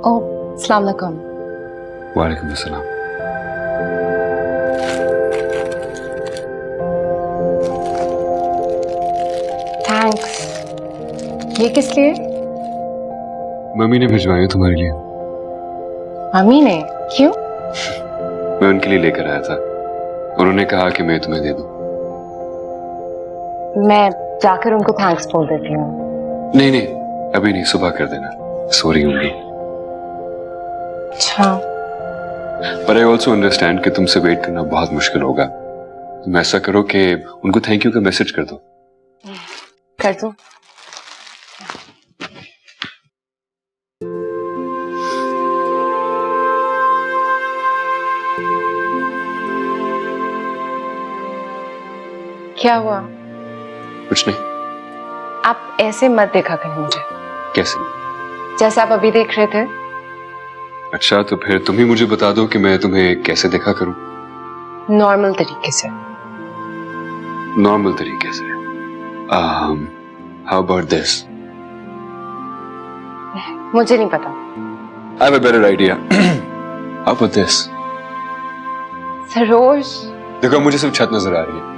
ओ, अस्सलाम वालेकुम। वालेकुम अस्सलाम। थैंक्स। ये किस लिए? मम्मी ने भिजवाई है तुम्हारे लिए। मम्मी ने? क्यों? मैं उनके लिए लेकर आया था, उन्होंने कहा कि मैं तुम्हें दे दूं। मैं जाकर उनको थैंक्स बोल देती हूँ। नहीं नहीं, अभी नहीं, सुबह कर देना। सॉरी होंगी। अच्छा। पर आई ऑल्सो अंडरस्टैंड कि तुमसे वेट करना बहुत मुश्किल होगा। तुम ऐसा करो कि उनको थैंक यू का मैसेज कर दो। कर दो। क्या हुआ? कुछ नहीं। आप ऐसे मत देखा करें मुझे, कैसे? जैसे आप अभी देख रहे थे। अच्छा, तो फिर तुम ही मुझे बता दो कि मैं तुम्हें कैसे देखा करूं। नॉर्मल तरीके से। नॉर्मल तरीके से। How about this? मुझे नहीं पता। I have a better idea. How about this? Saroj. देखो, मुझे सिर्फ छत नजर आ रही है।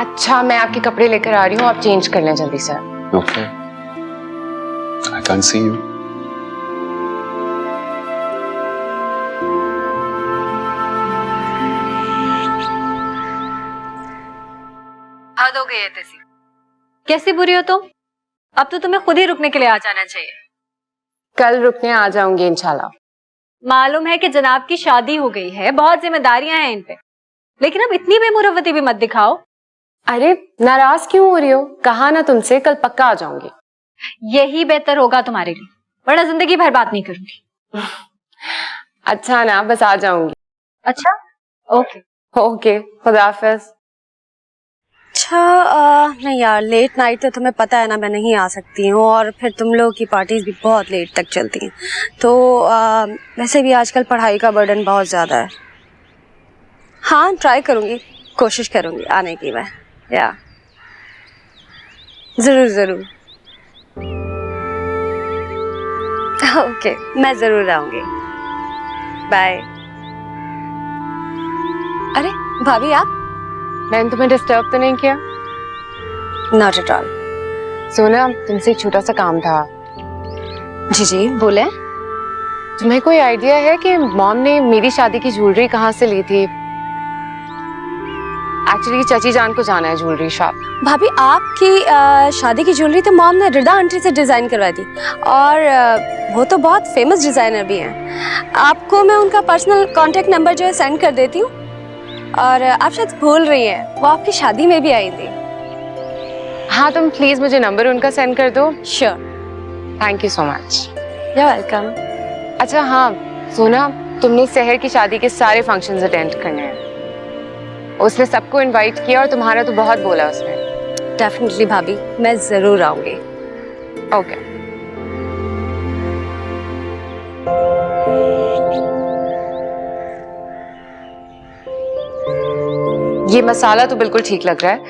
अच्छा, मैं आपके कपड़े लेकर आ रही हूँ, आप चेंज कर लें जल्दी से। Okay. I can't see you. हद हो गई है तेरी। कैसी बुरी हो तुम? अब तो तुम्हें खुद ही रुकने के लिए आ जाना चाहिए। कल रुकने आ जाऊंगी इंशाल्लाह। मालूम है कि जनाब की शादी हो गई है, बहुत जिम्मेदारियां हैं इन पे, लेकिन अब इतनी बेमुरवती भी मत दिखाओ। अरे नाराज क्यों हो रही हो? कहा ना तुमसे, कल पक्का आ जाऊंगी। यही बेहतर होगा तुम्हारे लिए, वरना जिंदगी भर बात नहीं करूंगी। अच्छा ना, बस आ जाऊंगी। अच्छा, ओके। ओके, खुदा हाफिज। अच्छा, नहीं यार, लेट नाइट तो तुम्हें पता है ना मैं नहीं आ सकती हूँ, और फिर तुम लोग की पार्टीज भी बहुत लेट तक चलती हैं, तो वैसे भी आजकल पढ़ाई का बर्डन बहुत ज़्यादा है। हाँ, ट्राई करूँगी, कोशिश करूँगी आने की मैं। या ज़रूर ज़रूर। ओके, मैं ज़रूर आऊँगी। बाय। अरे भाभी, आप? मैंने तुम्हें डिस्टर्ब तो नहीं किया? Not at all. सोना, तुमसे एक छोटा सा काम था। जी जी, बोले। तुम्हें कोई आइडिया है कि मॉम ने मेरी शादी की ज्वेलरी कहाँ से ली थी? एक्चुअली चाची जान को जाना है ज्वेलरी शॉप। भाभी, आपकी शादी की ज्वेलरी तो मॉम ने रिदा आंटी से डिजाइन करवाई थी, और वो तो बहुत फेमस डिजाइनर भी हैं। आपको मैं उनका पर्सनल कांटेक्ट नंबर जो है सेंड कर देती हूँ, और आप शायद भूल रही हैं, वो आपकी शादी में भी आई थी। हाँ, तुम प्लीज मुझे नंबर उनका सेंड कर दो। Sure. Thank you so much. You welcome. अच्छा हाँ सोना, तुमने सहर की शादी के सारे फंक्शंस अटेंड करने हैं। उसने सबको इनवाइट किया और तुम्हारा तो बहुत बोला उसने। डेफिनेटली भाभी, मैं जरूर आऊंगी। ओके। ये मसाला तो बिल्कुल ठीक लग रहा है।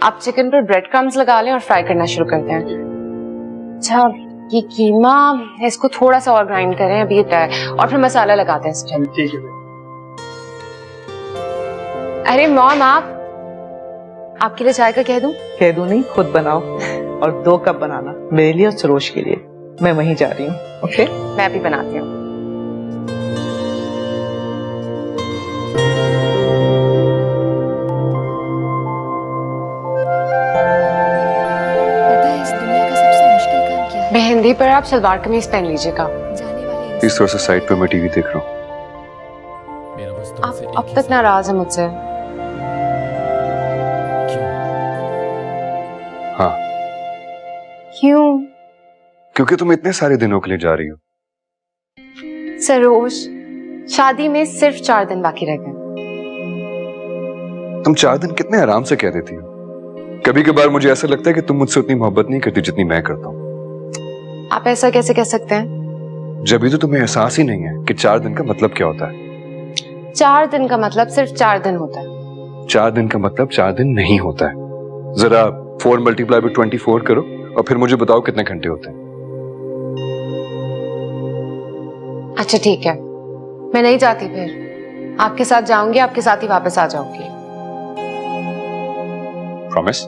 आप चिकन पर ब्रेड क्रम्स लगा लें और फ्राई करना शुरू करते हैं। अच्छा, ये कीमा, इसको थोड़ा सा और ग्राइंड करें अभी ये है, और फिर मसाला लगाते हैं इस टाइम। ठीक है। अरे मॉम, आपके लिए चाय का कह दूं? कह दूं नहीं, खुद बनाओ, और 2 कप बनाना मेरे लिए और सरोज के लिए। मैं वहीं जा रही हूँ। ओके, मैं भी बनाती हूँ। मेहंदी पर आप सलवार कमीज पहन लीजिएगा। इस थोड़ा सा साइड पर, मैं टीवी देख रहा हूँ। आप अब तक नाराज है मुझसे? हाँ। क्यों? क्योंकि तुम इतने सारे दिनों के लिए जा रही हो। सरोज, शादी में सिर्फ 4 दिन बाकी रह गए। तुम 4 दिन कितने आराम से कह देती हो। कभी कभार मुझे ऐसा लगता है कि तुम मुझसे उतनी मोहब्बत नहीं करती जितनी मैं करता हूँ। आप ऐसा कैसे कह सकते हैं? जब भी तो तुम्हें एहसास ही नहीं है कि 4 दिन का मतलब क्या होता है। 4 दिन का मतलब सिर्फ 4 दिन होता है। 4 दिन का मतलब 4 दिन नहीं होता है। जरा 4 मल्टीप्लाई बाय 24 करो और फिर मुझे बताओ कितने घंटे होते हैं। अच्छा ठीक है, मैं नहीं जाती फिर। आपके साथ जाऊंगी, आपके साथ ही वापस आ जाऊंगी। प्रॉमिस?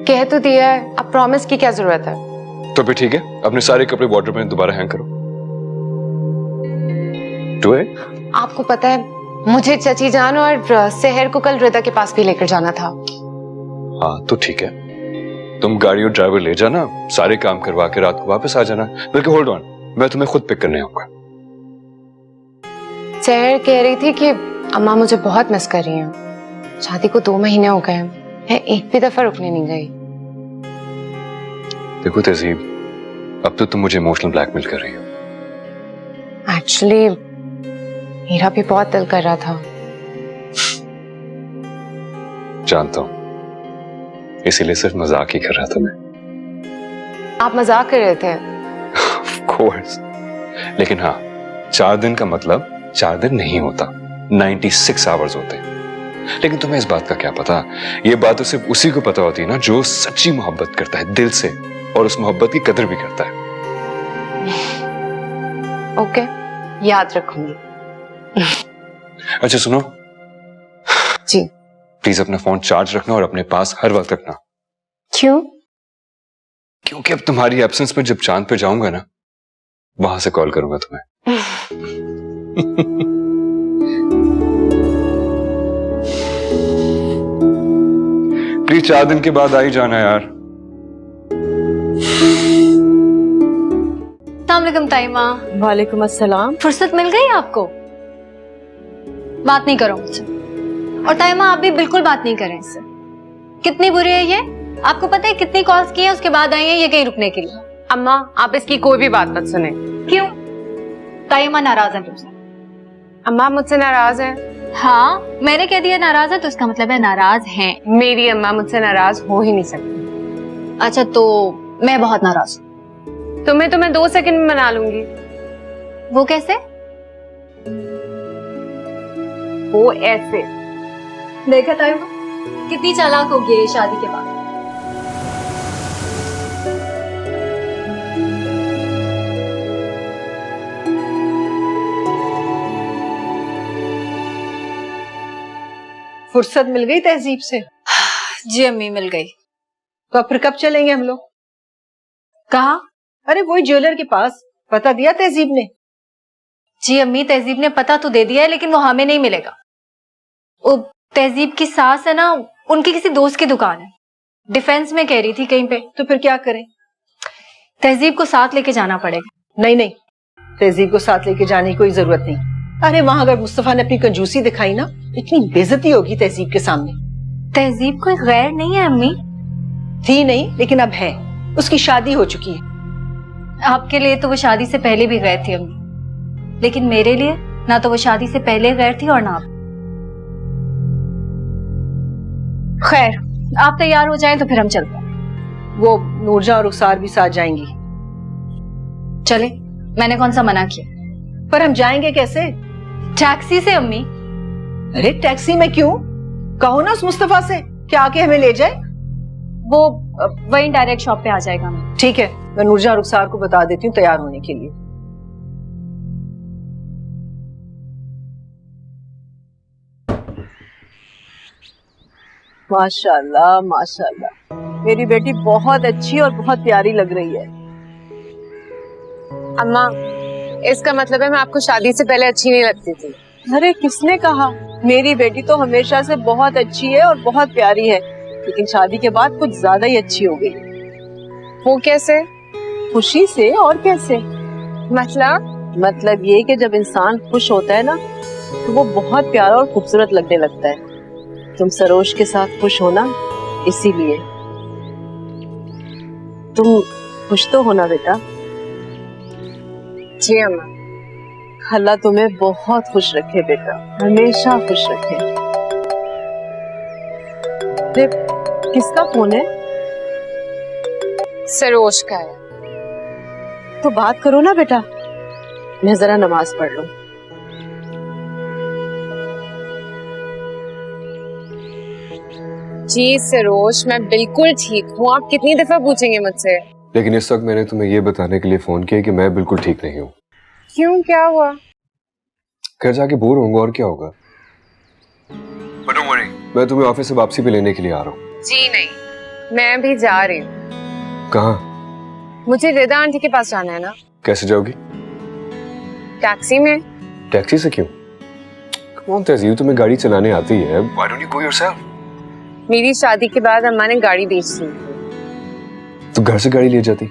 कह तो दिया है, अब प्रॉमिस की क्या जरूरत है? तो फिर ठीक है, अपने सारे कपड़े वार्डरोब में दोबारा हैंग करो। Do it? आपको पता है, मुझे चची जान और सेहर को कल रिदा के पास भी लेकर जाना था। हाँ तो ठीक है, तुम गाड़ी और ड्राइवर ले जाना, सारे काम करवा के रात को वापस आ जाना। बल्कि होल्ड ऑन, मैं तुम्हें खुद पिक करने आऊंगा। सेहर कह रही थी कि अम्मा मुझे बहुत मिस कर रही हैं। शादी को 2 महीने हो गए, मैं एक भी दफा रुकने नहीं गई। देखो तहजीब, अब तो तुम मुझे इमोशनल ब्लैकमेल कर रही हो। एक्चुअली मेरा भी बहुत दिल कर रहा था। जानता हूं, इसीलिए सिर्फ मजाक ही कर रहा था मैं। आप मजाक कर रहे थे? Of course. लेकिन हाँ, 4 दिन का मतलब 4 दिन नहीं होता, 96 आवर्स होते हैं। लेकिन तुम्हें इस बात का क्या पता, ये बात तो सिर्फ उसी को पता होती है ना जो सच्ची मोहब्बत करता है दिल से, और उस मोहब्बत की कदर भी करता है। ओके, याद रखूंगी। अच्छा सुनो जी। प्लीज अपना फोन चार्ज रखना और अपने पास हर वक्त रखना। क्यों? क्योंकि अब तुम्हारी एब्सेंस में जब चांद पे जाऊंगा ना, वहां से कॉल करूंगा तुम्हें। प्लीज 4 दिन के बाद आ ही जाना यार। अस्सलामुअलैकुम ताइमा। वालेकुम अस्सलाम। फुर्सत मिल गई आपको? बात नहीं करो मुझसे। और ताइमा आप भी बिल्कुल बात नहीं करें इससे। कितनी बुरी है ये, आपको पता है कितनी कॉल्स की है उसके बाद आई है ये कहीं रुकने के लिए। अम्मा आप इसकी कोई भी बात मत सुने। क्यों? ताइमा नाराज है तुमसे। अम्मा मुझसे नाराज है? हाँ, मैंने कह दिया नाराज है तो इसका मतलब है नाराज हैं। मेरी अम्मा मुझसे नाराज हो ही नहीं सकती। अच्छा तो मैं बहुत नाराज हूँ। तुम्हें तो मैं 2 सेकंड में मना लूंगी। वो कैसे? वो ऐसे। देखा ताइमा कितनी चालाक हो गई शादी के बाद। फुर्सत मिल गई तहजीब से? जी अम्मी मिल गई। तो अब फिर कब चलेंगे हम लोग? कहा? अरे वही ज्वेलर के पास, पता दिया तहजीब ने? जी अम्मी तहजीब ने पता तो दे दिया है लेकिन वो हमें नहीं मिलेगा। वो तहजीब की सास है ना, उनकी किसी दोस्त की दुकान है, डिफेंस में कह रही थी कहीं पे। तो फिर क्या करें? तहजीब को साथ लेके जाना पड़ेगा। नहीं नहीं, तहजीब को साथ लेके जाने की कोई जरूरत नहीं। अरे वहां अगर मुस्तफा ने अपनी कंजूसी दिखाई ना, इतनी बेइज्जती होगी तहजीब के सामने। तहजीब कोई गैर नहीं है अम्मी। थी नहीं लेकिन अब है, उसकी शादी हो चुकी है। आपके लिए तो वो शादी से पहले भी गैर थी अम्मी, लेकिन मेरे लिए ना तो वो शादी से पहले गैर थी और ना अब। खैर आप तैयार हो जाएं तो फिर हम चलते हैं। वो नूरजहां और रुखसार भी साथ जाएंगी। चले, मैंने कौन सा मना किया। पर हम जाएंगे कैसे? टैक्सी से अम्मी। अरे टैक्सी में क्यों? कहो ना उस मुस्तफा से कि आके हमें ले जाए। वो वहीं डायरेक्ट शॉप पे आ जाएगा अम्मी। ठीक है, मैं नूरजहां रुखसार को बता देती हूँ तैयार होने के लिए। माशाल्लाह माशाल्लाह, मेरी बेटी बहुत अच्छी और बहुत प्यारी लग रही है। अम्मा इसका मतलब है मैं आपको शादी से पहले अच्छी नहीं लगती थी? अरे किसने कहा? मेरी बेटी तो हमेशा से बहुत अच्छी है और बहुत प्यारी है, लेकिन शादी के बाद कुछ ज्यादा ही अच्छी हो गई। वो कैसे? खुशी से। और कैसे? मतलब ये कि जब इंसान खुश होता है ना तो वो बहुत प्यारा और खूबसूरत लगने लगता है। तुम सरोज के साथ खुश हो ना, इसीलिए। तुम खुश तो हो ना बेटा? जी अम्मा। अल्लाह तुम्हें बहुत खुश रखे बेटा, हमेशा खुश रखे। किसका फोन है? सरोज का है। तो बात करो ना बेटा, मैं जरा नमाज पढ़ लूं। जी सरोज मैं बिल्कुल ठीक हूँ, आप कितनी दफा पूछेंगे मुझसे? लेकिन इस वक्त मैंने तुम्हें यह बताने के लिए फोन किया कि मैं बिल्कुल ठीक नहीं हूँ। क्यों, क्या हुआ? घर जाके बोर होऊंगा और क्या होगा। But don't worry, मैं तुम्हें ऑफिस से वापसी पे लेने के लिए आ रहा हूँ। जी नहीं, मैं भी जा रही हूँ। कहाँ? मुझे रिदा आंटी के पास जाना है ना। कैसे जाओगी? टैक्सी में। टैक्सी से क्यों? कौन तहजीब, तुम्हें गाड़ी चलाने आती है? Why don't you go yourself? मेरी शादी के बाद अम्मा ने गाड़ी बेच दी। तो घर से गाड़ी ले जाती।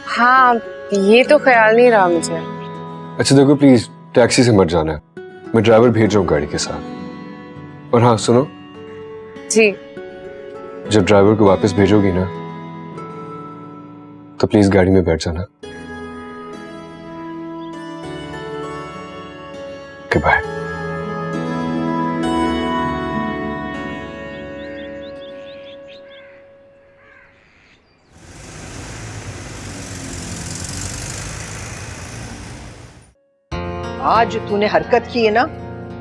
हाँ, ये तो ख्याल नहीं रहा मुझे। अच्छा देखो प्लीज, टैक्सी से मत जाना है, मैं ड्राइवर भेज रहा हूँ गाड़ी के साथ। और हाँ सुनो जी। जब ड्राइवर को वापस भेजोगी ना तो प्लीज गाड़ी में बैठ जाना। बाय। आज जो तूने हरकत की है ना,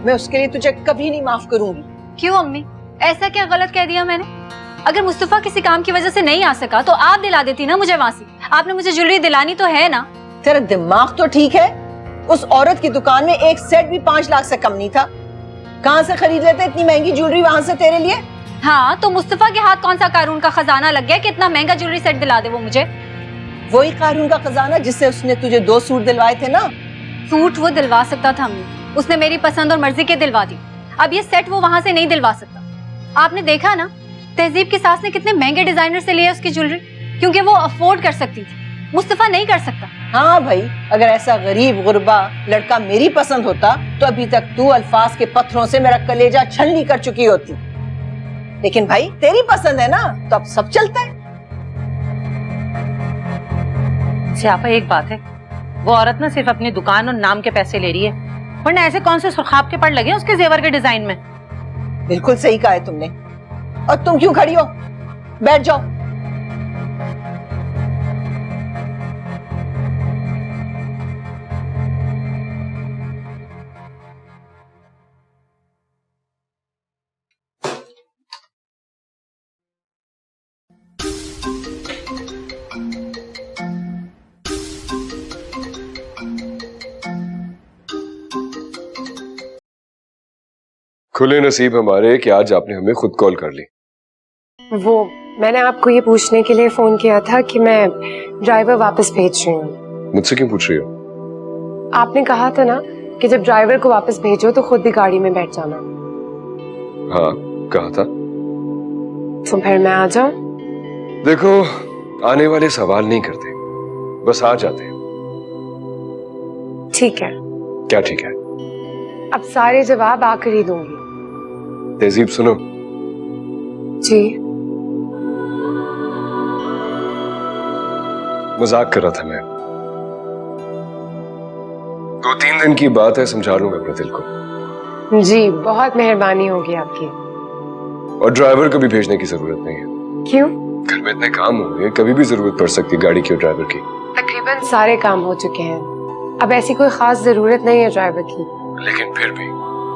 मैं उसके लिए तुझे कभी नहीं माफ करूंगी। क्यों अम्मी, ऐसा क्या गलत कह दिया मैंने? अगर मुस्तफा किसी काम की वजह से नहीं आ सका तो आप दिला देती ना मुझे वहां से। आपने मुझे ज्वेलरी दिलानी तो है ना। तेरा दिमाग तो ठीक है? उस औरत की दुकान में एक सेट भी 5 लाख से कम नहीं था। कहां से खरीद लेते इतनी महंगी ज्वेलरी वहां से तेरे लिए? हाँ, तो मुस्तफा के हाथ कौन सा कारून का खजाना लग गया कि इतना महंगा ज्वेलरी सेट दिला दे वो मुझे? वही कारून का खजाना जिससे उसने तुझे 2 सूट दिलवाए थे ना। सूट वो दिलवा सकता था अम्मी, उसने मेरी पसंद और मर्जी के दिलवा दी। अब ये सेट वो वहां से नहीं दिलवा सकता। आपने देखा ना तहजीब की सास ने कितने महंगे डिजाइनर से लिया उसकी ज्वेलरी, क्योंकि वो अफोर्ड कर सकती थी, मुस्तफा नहीं कर सकता। हाँ भाई, अगर ऐसा गरीब गुरबा लड़का मेरी पसंद होता तो अभी तक तू अल्फाज के पत्थरों से मेरा कलेजा छलनी कर चुकी होती। लेकिन भाई तेरी पसंद है ना, तो अब सब चलता है। सियाफा एक बात है, वो औरत ना सिर्फ अपनी दुकान और नाम के पैसे ले रही है, वरना ऐसे कौन से सुर्खाब के पड़ लगे हैं उसके जेवर के डिजाइन में। बिल्कुल सही कहा है तुमने। और तुम क्यों खड़ी हो? बैठ जाओ। खुले नसीब हमारे कि आज आपने हमें खुद कॉल कर ली। वो मैंने आपको ये पूछने के लिए फोन किया था कि मैं ड्राइवर वापस भेज रही हूँ। मुझसे क्यों पूछ रही हो? आपने कहा था ना कि जब ड्राइवर को वापस भेजो तो खुद भी गाड़ी में बैठ जाना। हाँ कहा था। तो फिर मैं आ जाऊं? देखो, आने वाले सवाल नहीं करते, बस आ जाते हैं। ठीक है। क्या ठीक है? अब सारे जवाब आकर ही दूंगी। तहजीब सुनो। जी। मजाक कर रहा था मैं। 2-3 दिन की बात है, समझा लूंगा अपने दिल को। जी, बहुत मेहरबानी होगी आपकी। और ड्राइवर को भी भेजने की जरूरत नहीं है। क्यों? घर में इतने काम होंगे, कभी भी जरूरत पड़ सकती है गाड़ी की और ड्राइवर की। तकरीबन सारे काम हो चुके हैं, अब ऐसी कोई खास जरूरत नहीं है ड्राइवर की। लेकिन फिर भी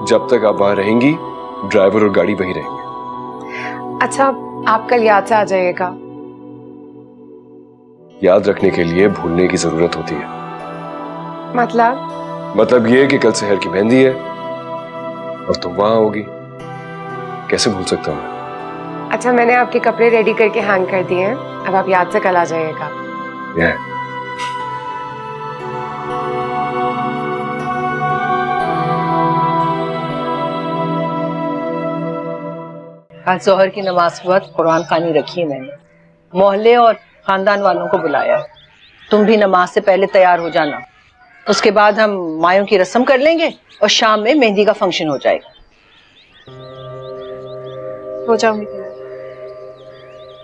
जब तक आप वहां रहेंगी, ड्राइवर और गाड़ी वही रहेंगे। अच्छा, आप कल याद से आ जाइएगा। याद रखने के लिए भूलने की जरूरत होती है। मतलब ये कि कल शहर की मेहंदी है और तुम वहां होगी। कैसे भूल सकता हूं मैं? अच्छा, मैंने आपके कपड़े रेडी करके हैंग कर दिए हैं, अब आप याद से कल आ जाइएगा। आज जोहर की नमाज के बाद कुरान खानी रखी है मैंने। मोहल्ले और खानदान वालों को बुलाया। तुम भी नमाज से पहले तैयार हो जाना। उसके बाद हम मायों की रस्म कर लेंगे और शाम में मेहंदी का फंक्शन हो जाएगा। हो जाऊंगी।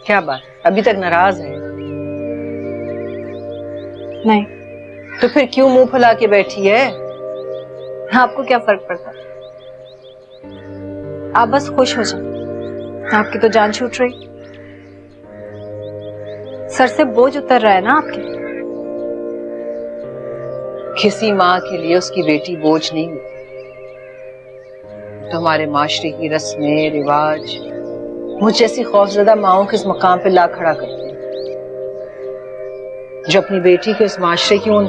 क्या बात, अभी तक नाराज है? नहीं। तो फिर क्यों मुंह फुला के बैठी है? आपको क्या फर्क पड़ता? आप बस खुश हो जाए। आपकी तो जान छूट रही, सर से बोझ उतर रहा है ना आपके। किसी माँ के लिए उसकी बेटी बोझ नहीं होती। तो हमारे माशरे की रस्में रिवाज मुझ जैसी खौफजदा माओं के इस मकाम पे ला खड़ा करते हैं। जो अपनी बेटी को इस माशरे की उन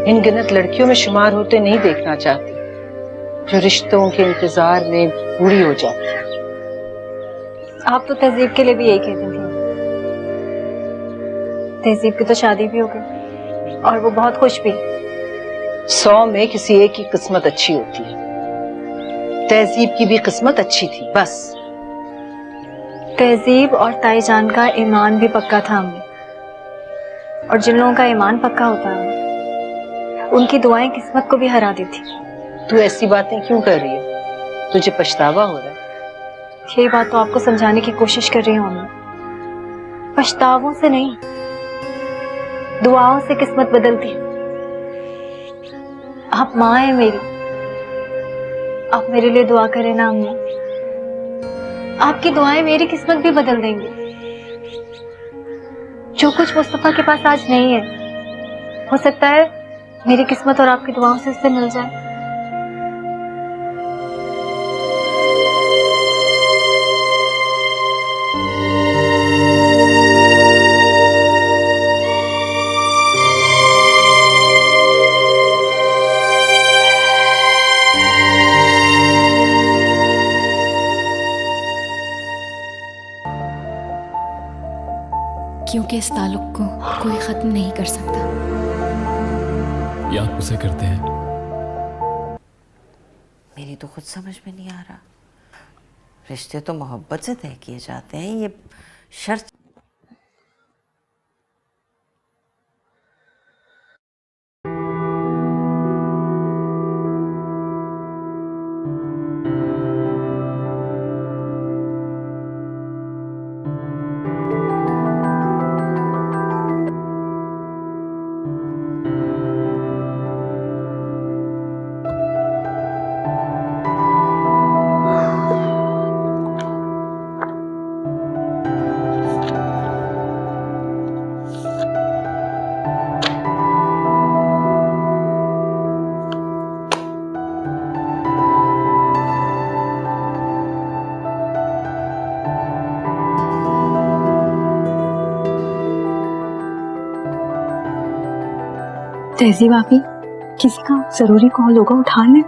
इन गिनत लड़कियों में शुमार होते नहीं देखना चाहती, जो रिश्तों के इंतजार में बूढ़ी हो जाती। आप तो तहजीब के लिए भी यही कहती थी। तहजीब की तो शादी भी हो गई और वो बहुत खुश भी। 100 में किसी एक की किस्मत अच्छी होती है। तहजीब की भी किस्मत अच्छी थी बस। तहजीब और ताईजान का ईमान भी पक्का था हमें, और जिन लोगों का ईमान पक्का होता है उनकी दुआएं किस्मत को भी हरा देती। तू ऐसी बातें क्यों कर रही है? तुझे पछतावा हो रहा है? यही बात तो आपको समझाने की कोशिश कर रही हूँ मैं। पछतावों से नहीं, दुआओं से किस्मत बदलती है। आप माँ हैं मेरी, आप मेरे लिए दुआ करें ना अम्मा। आपकी दुआएं मेरी किस्मत भी बदल देंगी। जो कुछ मुस्तफा के पास आज नहीं है, हो सकता है मेरी किस्मत और आपकी दुआओं से उससे मिल जाए। क्योंकि इस ताल्लुक को कोई ख़त्म नहीं कर सकता। या आप उसे करते हैं? मेरी तो खुद समझ में नहीं आ रहा। रिश्ते तो मोहब्बत से तय किए जाते हैं, ये शर्त। तहजीब आपी, किसी का जरूरी कॉल होगा, उठा लें।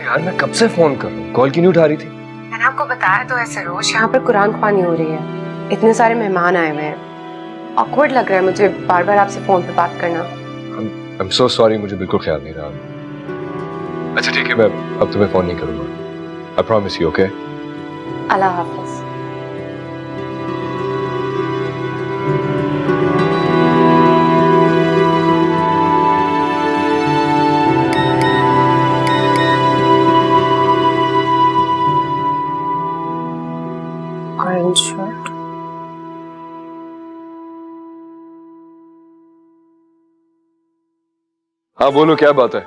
यार मैं कब से फोन कर रहा हूँ, कॉल क्यों नहीं उठा रही थी? मैंने आपको बताया तो है सरोज, यहाँ पर कुरान ख्वानी हो रही है, इतने सारे मेहमान आए हुए हैं। ऑकवर्ड लग रहा है मुझे बार बार आपसे फोन पे बात करना। I'm so sorry, मुझे बिल्कुल ख्याल नहीं रहा। अच्छा ठीक है, मैं अब तुम्हें फोन नहीं करूंगा। I promise you, okay? अल्लाह हाफिज। हाँ बोलो, क्या बात है?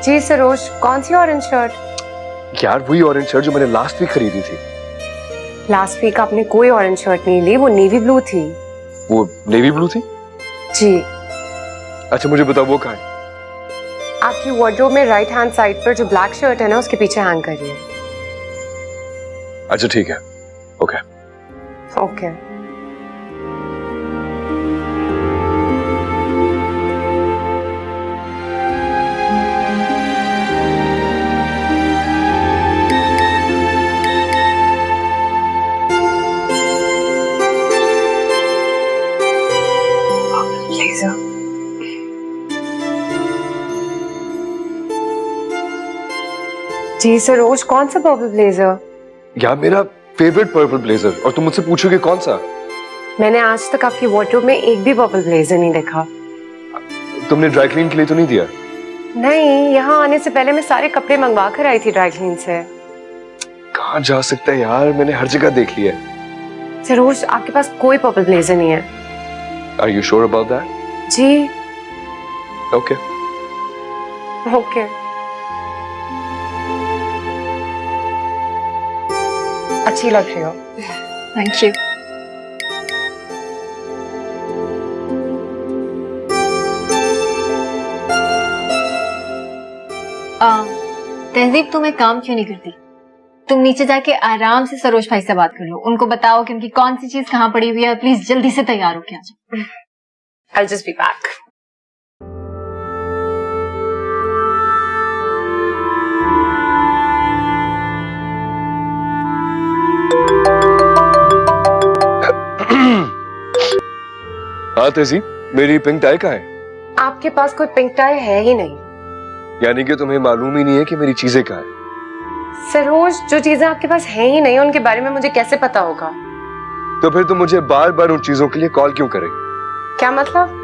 जी सरोज, कौन सी ऑरेंज शर्ट? यार वही ऑरेंज शर्ट जो मैंने लास्ट वीक खरीदी थी। लास्ट वीक आपने कोई ऑरेंज शर्ट नहीं ली, वो नेवी ब्लू थी। वो नेवी ब्लू थी? जी। अच्छा मुझे बताओ वो कहाँ है? आपकी वार्डरोब में राइट हैंड साइड पर जो ब्लैक शर्ट है ना, उसके पीछे हैंग करिए। अच्छा ठीक है, ओके ओके। Please. जी सरोज, कौन सा पर्पल ब्लेजर? यार मेरा फेवरेट पर्पल ब्लेजर, और तुम मुझसे पूछोगे कौन सा? मैंने आज तक आपकी वार्डरोब में एक भी पर्पल ब्लेजर नहीं देखा। तुमने ड्राई क्लीन के लिए तो नहीं दिया? नहीं, यहाँ आने से पहले मैं सारे कपड़े मंगवा कर आई थी ड्राई क्लीन से। कहाँ जा सकता है यार, मैंने हर जगह देख लिया है। सरोज, आपके पास कोई पर्पल ब्लेजर नहीं है? Are you sure about that? जी। Okay. ओके। अच्छी लग रही हो। Thank you. तहजीब, तुम एक काम क्यों नहीं करती? तुम नीचे जाके आराम से सरोज भाई से बात कर लो, उनको बताओ कि उनकी कौन सी चीज कहाँ पड़ी हुई है, प्लीज जल्दी से तैयार होके आ जाओ। I'll just be back. हाँ तेजी, मेरी पिंक टाई कहाँ है? आपके पास कोई पिंक टाई है ही नहीं। यानी कि तुम्हें मालूम ही नहीं है कि मेरी चीजें कहाँ हैं? सरोज, जो चीजें आपके पास है ही नहीं उनके बारे में मुझे कैसे पता होगा? तो फिर तुम मुझे बार बार उन चीजों के लिए कॉल क्यों करे? क्या मतलब?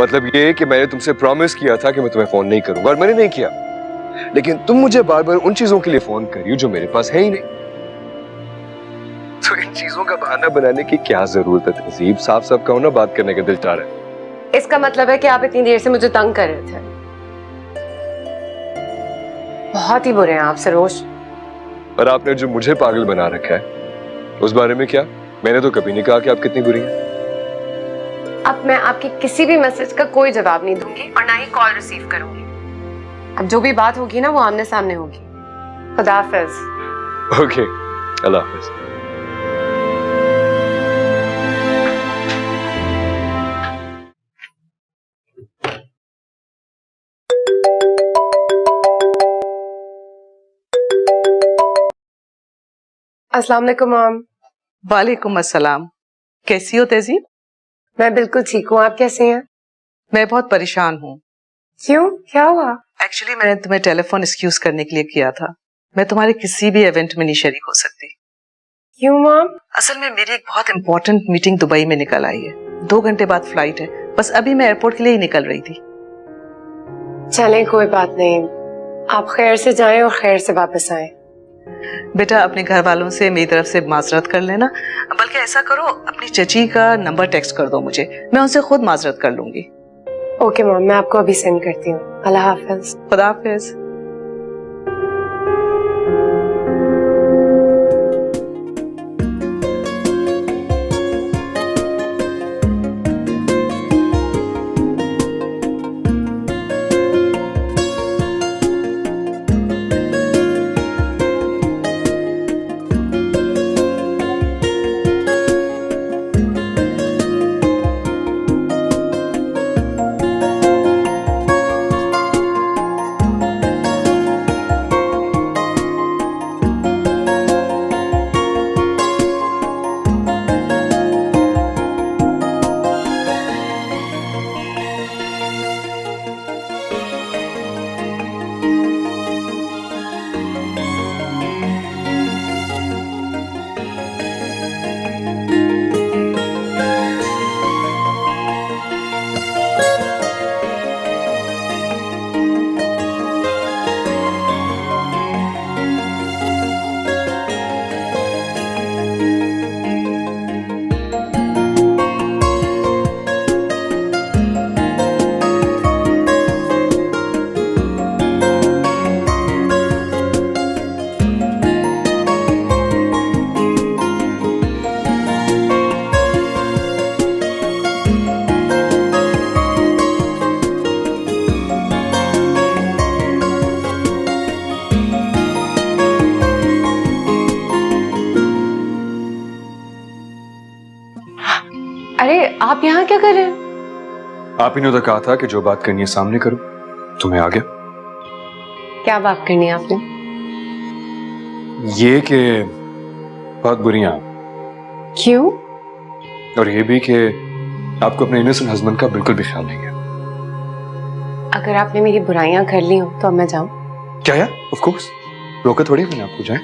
मतलब ये कि मैंने तुमसे प्रॉमिस किया था कि मैं तुम्हें फोन नहीं करूंगा, और मैंने नहीं किया, लेकिन तुम मुझे बार बार उन चीजों के लिए फोन कर रही हो जो मेरे पास है ही नहीं। तो इन चीजों का बहाना बनाने की क्या जरूरत है तहजीब? साफ साफ कहो ना, बात करने का दिल चाह रहा है। इसका मतलब है कि आप इतनी देर से मुझे तंग कर रहे थे। बहुत ही बुरे हैं आप सरोज। और आपने जो मुझे पागल बना रखा है उस बारे में क्या? मैंने तो कभी नहीं कहा कि आप कितनी बुरी हैं। अब मैं आपके किसी भी मैसेज का कोई जवाब नहीं दूंगी और ना ही कॉल रिसीव करूंगी। अब जो भी बात होगी ना वो आमने सामने होगी। खुदा हाफिज। ओके, अल्लाह हाफिज। अस्सलाम वालेकुम मैम। वालेकुम अस्सलाम। कैसी हो तहजीब? मैं बिल्कुल ठीक हूँ, आप कैसे हैं? मैं बहुत परेशान हूँ। क्यों, क्या हुआ? एक्चुअली मैंने तुम्हें टेलीफोन एक्सक्यूज करने के लिए किया था। मैं तुम्हारे किसी भी इवेंट में नहीं शरीक हो सकती। क्यों मैम? असल में मेरी एक बहुत इंपॉर्टेंट मीटिंग दुबई में निकल आई है। 2 घंटे बाद फ्लाइट है। बस अभी मैं एयरपोर्ट के लिए ही निकल रही थी। चलें, कोई बात नहीं, आप खैर से जाएं और खैर से वापस आएं। बेटा, अपने घर वालों से मेरी तरफ से माजरत कर लेना। बल्कि ऐसा करो, अपनी चची का नंबर टेक्स्ट कर दो मुझे, मैं उनसे खुद माजरत कर लूंगी। ओके मैम, मैं आपको अभी सेंड करती हूँ। अल्लाह हाफिज। खुदा हाफिज। अरे आप यहाँ क्या कर रहे हैं? आप ही ने तो कहा था कि जो बात करनी है सामने करो। तुम्हें आ गया? क्या बात करनी है आपने? ये कि बहुत बुरी हैं आप, क्यों? और ये भी कि आपको अपने इनोसेंट हस्बैंड का बिल्कुल भी ख्याल नहीं है। अगर आपने मेरी बुराइयां कर ली हो तो अब मैं जाऊं? क्या यार? ऑफ कोर्स, रोका थोड़ी मैंने आपको, जाए।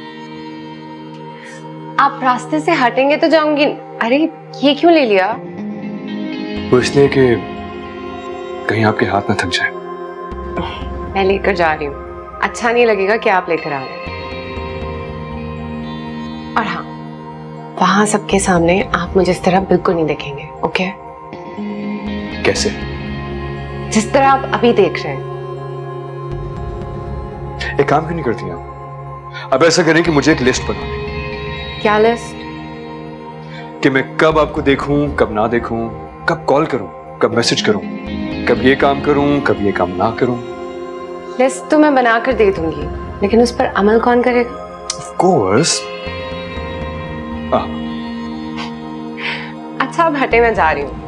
आप रास्ते से हटेंगे तो जाऊंगी। अरे ये क्यों ले लिया? वो इसलिए कि कहीं आपके हाथ ना थक जाए। मैं लेकर जा रही हूँ, अच्छा नहीं लगेगा कि आप लेकर आ रहे हैं। और हाँ, वहां सबके सामने आप मुझे इस तरह बिल्कुल नहीं देखेंगे, ओके? कैसे? जिस तरह आप अभी देख रहे हैं। एक काम क्यों नहीं करती आप? अब ऐसा करें कि मुझे एक लिस्ट बना दें क्या लिस्ट? कि मैं कब आपको देखूं, कब ना देखूं, कब कॉल करूं, कब मैसेज करूं, कब ये काम करूं, कब ये काम ना करूं। लिस्ट तो मैं बना कर दे दूंगी, लेकिन उस पर अमल कौन करेगा? Of course. अच्छा अब हटे, मैं जा रही हूँ।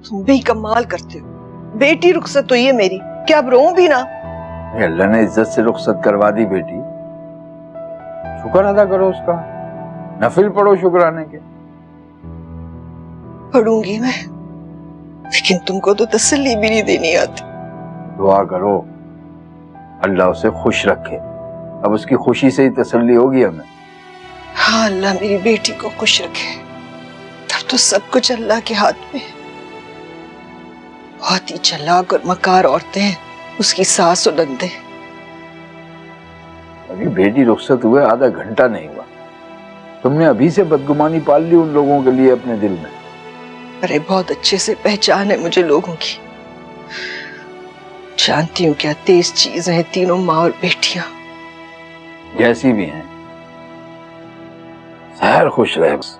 तुम भी कमाल करते हो। बेटी रुखसत हुई है मेरी, क्या अब रोऊं भी ना? अल्लाह ने इज्जत से रुखसत करवा दी बेटी, शुक्र अदा करो उसका, नफिल पढ़ो शुक्राने के। पढ़ूंगी मैं, लेकिन तुमको तो तसल्ली भी नहीं देनी आती। दुआ करो अल्लाह उसे खुश रखे, अब उसकी खुशी से ही तसल्ली होगी हमें। हाँ, अल्लाह मेरी बेटी को खुश रखे, तब तो सब कुछ अल्लाह के हाथ में है। बहुत ही चालाक और मकार औरतें हैं उसकी सास और नंदे। अभी बेटी रुखसत हुए आधा घंटा नहीं हुआ, तुमने अभी से बदगुमानी पाल ली उन लोगों के लिए अपने दिल में। अरे बहुत अच्छे से पहचान है मुझे लोगों की, जानती हूँ क्या तेज चीज है तीनों माँ और बेटियां। जैसी भी हैं, खैर खुश रहे बस।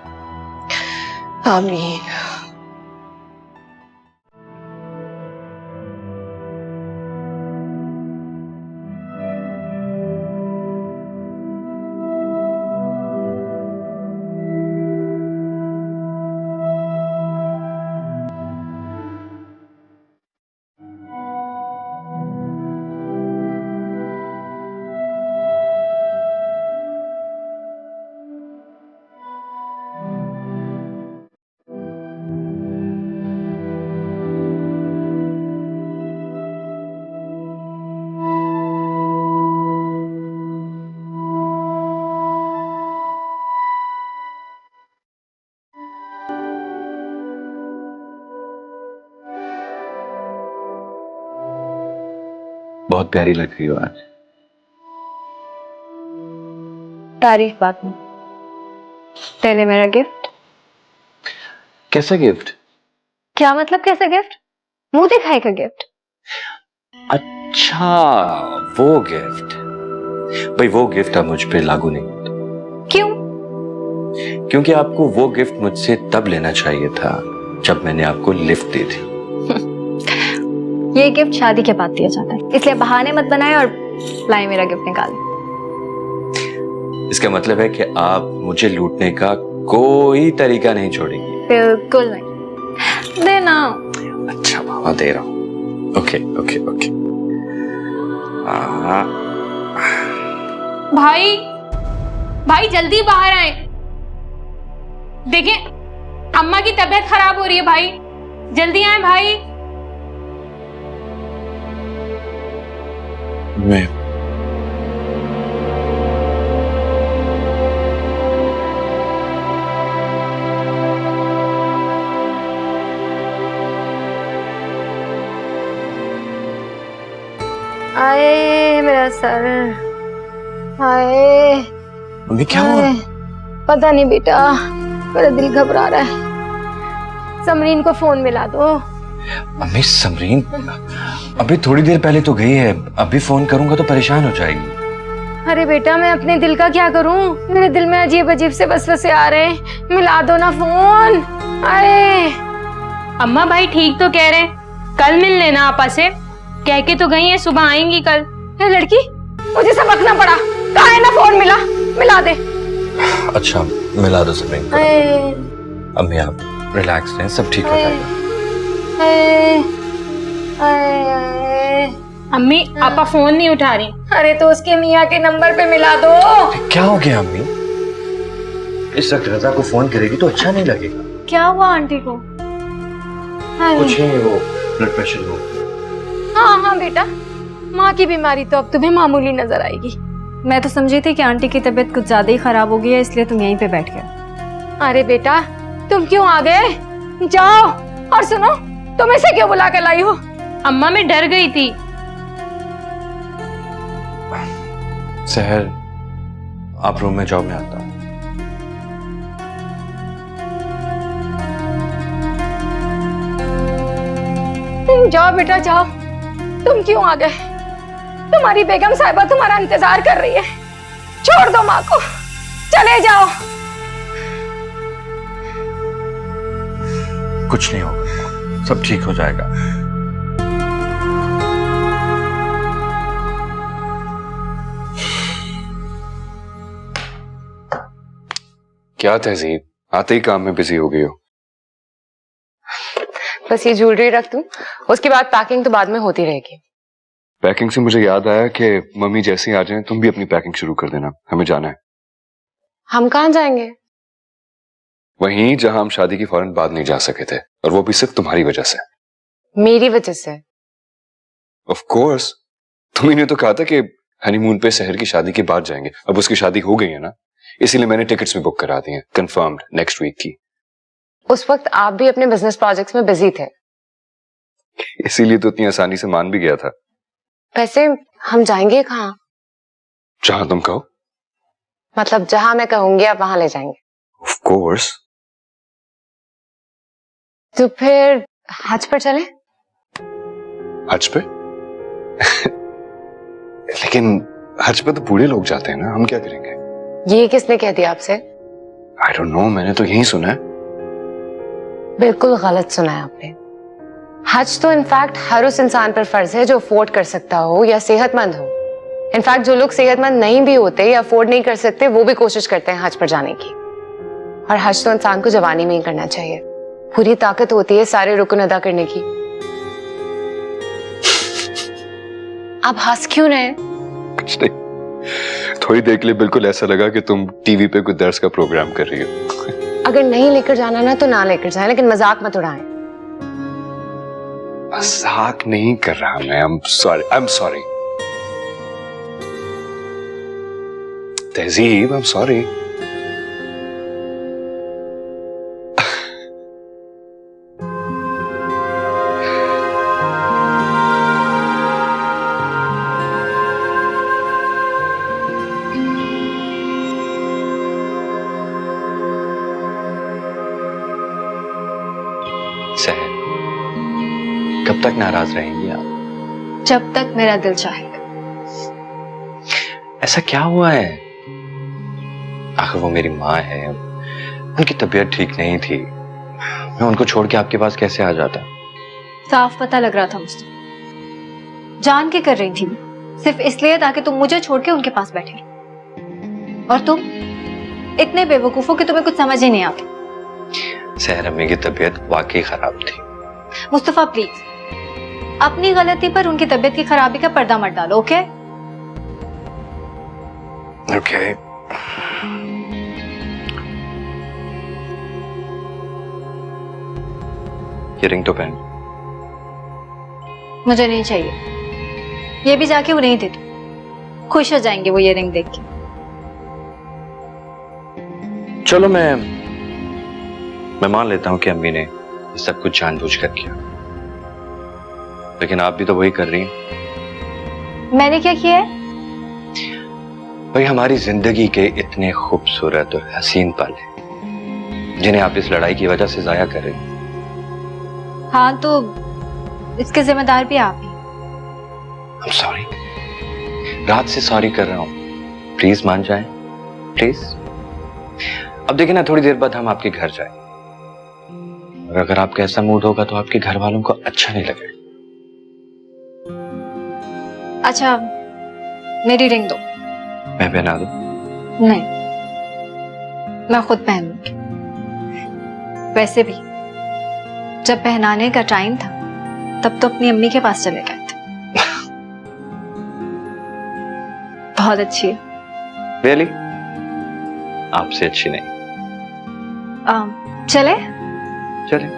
आमीन। बहुत प्यारी लग रही हो आज। तारीफ बात में। पहले मेरा गिफ्ट। कैसा गिफ्ट? क्या मतलब कैसा गिफ्ट? मुंह दिखाई का गिफ्ट। अच्छा वो गिफ्ट। भाई वो गिफ्ट अब मुझ पे लागू नहीं होता। क्यों? क्योंकि आपको वो गिफ्ट मुझसे तब लेना चाहिए था जब मैंने आपको लिफ्ट दी थी। ये गिफ्ट शादी के बाद दिया जाता है, इसलिए बहाने मत बनाए और लाए मेरा गिफ्ट निकाल। इसका मतलब है कि आप मुझे लूटने का कोई तरीका नहीं छोड़ेंगी। बिल्कुल नहीं। देना। अच्छा बाबा दे रहा हूँ। Okay okay okay. भाई भाई जल्दी बाहर आए, देखें अम्मा की तबीयत खराब हो रही है। भाई जल्दी आए भाई। मैं आए मेरा सर, आए। मम्मी क्या हुआ? पता नहीं बेटा, मेरा दिल घबरा रहा है। समरीन को फोन मिला दो। मम्मी समरीन अभी थोड़ी देर पहले तो गई है, अभी फोन करूंगा तो परेशान हो जाएगी। अरे बेटा मैं अपने दिल का क्या करूं, मेरे दिल में अजीब अजीब से वसवसे आ रहे हैं, मिला दो ना फोन। आए। अम्मा भाई ठीक तो कह रहे हैं, कल मिल लेना आपा से, कह के तो गई है सुबह आएंगी कल। है लड़की, मुझे सबकना पड़ा, कहाँ है ना फोन मिला दे। अच्छा मिला दो स्प्रिंग को। अम्मी आप रिलैक्स रहें, सब ठीक हो जाएगा। अम्मी आपा फोन नहीं उठा रही। अरे तो उसके मियाँ के नंबर पे मिला दो। क्या हो गया अम्मी? इस वक्त रजा को फोन करेगी तो अच्छा नहीं लगेगा। क्या हुआ आंटी को? कुछ नहीं, वो ब्लड प्रेशर हो। हाँ हाँ बेटा, माँ की बीमारी तो अब तुम्हें मामूली नजर आएगी। मैं तो समझी थी कि आंटी की तबीयत कुछ ज्यादा ही खराब हो गई है, इसलिए तुम यहीं पे बैठ गए। अरे बेटा, तुम क्यों आ गए? जाओ और सुनो, तुम इसे क्यों बुला कर लाई हो? अम्मा मैं डर गई थी। सहर, आप रूम में जाओ, मैं आता हूँ। तुम जाओ बेटा जाओ। तुम क्यों आ गए? तुम्हारी बेगम साहिबा तुम्हारा इंतजार कर रही है। छोड़ दो माँ को, चले जाओ। कुछ नहीं होगा, सब ठीक हो जाएगा। क्या तहजीब, आते ही काम में बिजी हो गई हो। बस ये ज्वेलरी रख दूं, उसके बाद पैकिंग तो बाद में होती रहेगी। पैकिंग से मुझे याद आया कि मम्मी जैसे ही आ जाए तुम भी अपनी पैकिंग शुरू कर देना, हमें जाना है। हम कहाँ जाएंगे? वहीं जहां हम शादी की फौरन बाद नहीं जा सके थे, और वो भी सिर्फ तुम्हारी वजह से। मेरी वजह से? ऑफ कोर्स, तुम्ही ने तो कहा था कि हनीमून पे शहर की शादी के बाद जाएंगे। अब उसकी शादी हो गई है ना, इसीलिए मैंने टिकट्स भी बुक करा दी हैं, कंफर्म्ड नेक्स्ट वीक की। उस वक्त आप भी अपने बिजनेस प्रोजेक्ट्स में बिजी थे, इसीलिए तो इतनी आसानी से मान भी गया था। वैसे हम जाएंगे कहाँ? जहां तुम कहो। मतलब जहां मैं कहूंगी आप वहां ले जाएंगे? Of course. तो फिर हज पर चले? हज पे? लेकिन हज पे तो बूढ़े लोग जाते हैं ना, हम क्या करेंगे? ये किसने कह दिया आपसे? आई डोंट नो, मैंने तो यही सुना है। बिल्कुल गलत सुना है आपने। हज तो इनफैक्ट हर उस इंसान पर फर्ज है जो अफोर्ड कर सकता हो या सेहतमंद हो। इनफैक्ट जो लोग सेहतमंद नहीं भी होते या अफोर्ड नहीं कर सकते, वो भी कोशिश करते हैं हज पर जाने की। और हज तो इंसान को जवानी में ही करना चाहिए, पूरी ताकत होती है सारे रुकन अदा करने की। आप हंस क्यों रहे हैं? कुछ नहीं, थोड़ी देर के लिए बिल्कुल ऐसा लगा कि तुम टीवी पे कोई दर्स का प्रोग्राम कर रही हो। अगर नहीं लेकर जाना ना तो ना लेकर जाए, लेकिन मजाक मत उड़ाएं। मजाक नहीं कर रहा मैं। आई एम सॉरी तहजीब, आई एम सॉरी। सहर, कब तक नाराज रहेंगी आप? जब तक मेरा दिल चाहेगा। ऐसा क्या हुआ है? आखिर वो मेरी माँ है, उनकी तबीयत ठीक नहीं थी, मैं उनको छोड़ के आपके पास कैसे आ जाता? साफ पता लग रहा था मुझे, जान के कर रही थी, सिर्फ इसलिए ताकि तुम मुझे छोड़ के उनके पास बैठे रहो। और तुम इतने बेवकूफ हो कि तुम्हें कुछ समझ ही नहीं आता। सहर, अम्मी की तबीयत वाकई खराब थी। मुस्तफा प्लीज, अपनी गलती पर उनकी तबीयत की खराबी का पर्दा मत डालो, ओके? ओके। ये रिंग तो पहन। मुझे नहीं चाहिए, ये भी जाके उन्हें ही दे दो, खुश हो जाएंगे वो ये रिंग देख के। चलो मैं मान लेता हूं कि अम्मी ने ये सब कुछ जानबूझकर किया, लेकिन आप भी तो वही कर रही हैं। मैंने क्या किया है? भाई, हमारी जिंदगी के इतने खूबसूरत और हसीन पल हैं जिन्हें आप इस लड़ाई की वजह से जाया कर रहे हैं। हाँ, तो इसके जिम्मेदार भी आप ही। I'm sorry, रात से सॉरी कर रहा हूं, प्लीज मान जाएं, प्लीज। अब देखिए ना, थोड़ी देर बाद हम आपके घर जाएं, और अगर आपका ऐसा मूड होगा तो आपके घर वालों को अच्छा नहीं लगेगा। अच्छा, मेरी रिंग दो। मैं पहना दूं? नहीं। मैं खुद पहनूंगी। वैसे भी जब पहनाने का टाइम था तब तो अपनी अम्मी के पास चले गए थे। बहुत अच्छी है। रियली? आपसे अच्छी नहीं। चले? चले।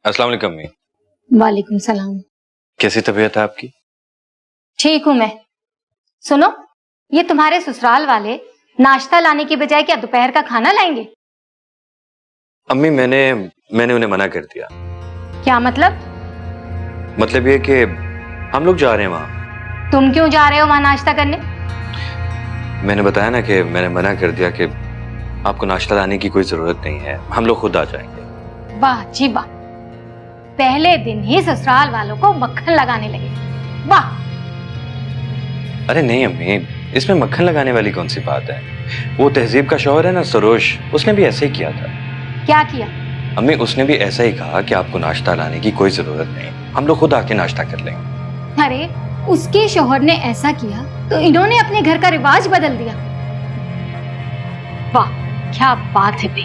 अस्सलाम वालेकुम अम्मी। वालेकुम सलाम। कैसी तबीयत है आपकी? ठीक हूँ मैं। सुनो, ये तुम्हारे ससुराल वाले नाश्ता लाने की बजाय क्या दोपहर का खाना लाएंगे? अम्मी मैंने उन्हें मना कर दिया। क्या मतलब? मतलब ये कि हम लोग जा रहे हैं वहां। तुम क्यों जा रहे हो वहां नाश्ता करने? मैंने बताया ना कि मैंने मना कर दिया कि आपको नाश्ता लाने की कोई जरूरत नहीं है, हम लोग खुद आ जाएंगे। वाह जी वाह, पहले दिन ही ससुराल वालों को मक्खन लगाने लगे। वाह। अरे नहीं अम्मी, इसमें मक्खन लगाने वाली कौन सी बात है? वो तहजीब का शौहर है ना सरोश, उसने भी ऐसे ही किया था। क्या किया? अम्मी उसने भी ऐसा ही कहा कि आपको नाश्ता लाने की कोई जरूरत नहीं, हम लोग खुद आके नाश्ता कर लेंगे। अरे उसके शौहर ने ऐसा किया तो इन्होंने अपने घर का रिवाज बदल दिया। वाह क्या बात है बे।